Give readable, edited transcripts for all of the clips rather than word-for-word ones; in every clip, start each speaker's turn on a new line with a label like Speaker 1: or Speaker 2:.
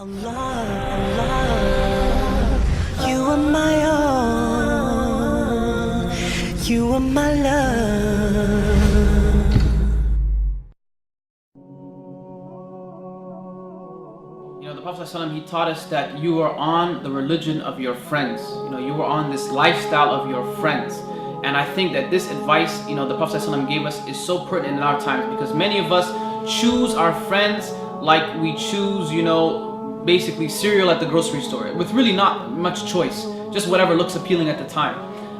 Speaker 1: Allah, Allah, you are my all, you are my love.
Speaker 2: The Prophet ﷺ, he taught us that you are on the religion of your friends. You are on this lifestyle of your friends. And I think that this advice, the Prophet ﷺ gave us is so pertinent in our times, because many of us choose our friends like we choose, basically cereal at the grocery store, with really not much choice, just whatever looks appealing at the time.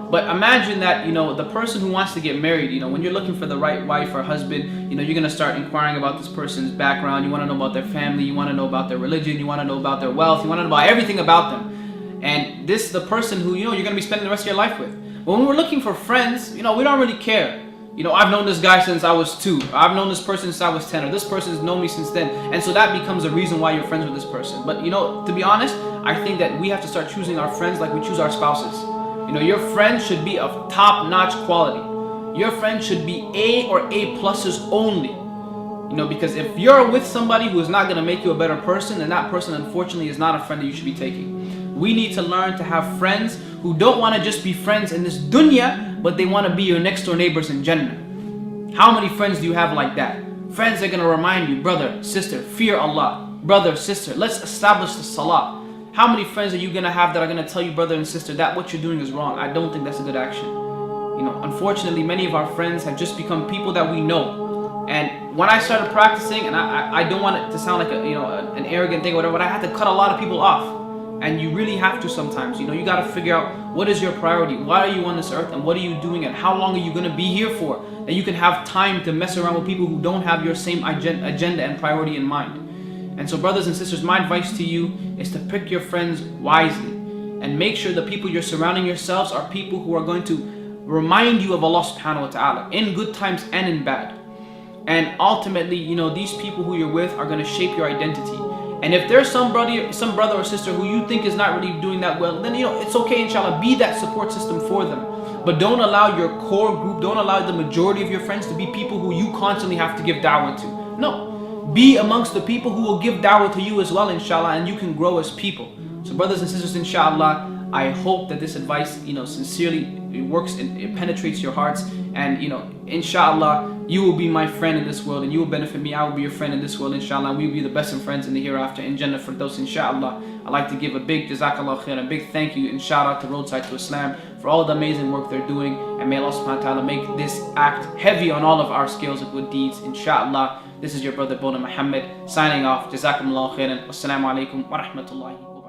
Speaker 2: But imagine that, the person who wants to get married, when you're looking for the right wife or husband, you're going to start inquiring about this person's background. You want to know about their family, you want to know about their religion, you want to know about their wealth, you want to know about everything about them. And this is the person who, you're going to be spending the rest of your life with. But when we're looking for friends, we don't really care. I've known this guy since I was 2. I've known this person since I was 10, or this person's known me since then. And so that becomes a reason why you're friends with this person. But to be honest, I think that we have to start choosing our friends like we choose our spouses. Your friend should be of top-notch quality. Your friend should be A or A pluses only. Because if you're with somebody who is not going to make you a better person, then that person unfortunately is not a friend that you should be taking. We need to learn to have friends who don't want to just be friends in this dunya, but they want to be your next door neighbors in Jannah. How many friends do you have like that? Friends that are going to remind you, brother, sister, fear Allah. Brother, sister, let's establish the salah. How many friends are you going to have that are going to tell you, brother and sister, that what you're doing is wrong? I don't think that's a good action. Unfortunately, many of our friends have just become people that we know. And when I started practicing, and I don't want it to sound like an arrogant thing or whatever, but I had to cut a lot of people off. And you really have to sometimes. You got to figure out what is your priority. Why are you on this earth, and what are you doing, and how long are you going to be here for? That you can have time to mess around with people who don't have your same agenda and priority in mind. And so, brothers and sisters, my advice to you is to pick your friends wisely and make sure the people you're surrounding yourselves are people who are going to remind you of Allah subhanahu wa ta'ala in good times and in bad. And ultimately, these people who you're with are going to shape your identity. And if there's some brother or sister who you think is not really doing that well, then it's okay, inshallah, be that support system for them. But don't allow your core group, don't allow the majority of your friends to be people who you constantly have to give da'wah to. No. Be amongst the people who will give da'wah to you as well, inshallah, and you can grow as people. So brothers and sisters, inshallah, I hope that this advice, sincerely it works and it penetrates your hearts. And inshallah, you will be my friend in this world, and you will benefit me. I will be your friend in this world, inshallah. We will be the best of friends in the hereafter in Jannah Firdaus, inshallah. I'd like to give a big jazakallah khair, a big thank you and shout out to Roadside to Islam for all the amazing work they're doing. And may Allah subhanahu wa ta'ala make this act heavy on all of our scales of good deeds, inshallah. This is your brother Bona Muhammad signing off. Jazakumullah khairan. Wassalamu alaikum wa rahmatullahi wa barakatuh.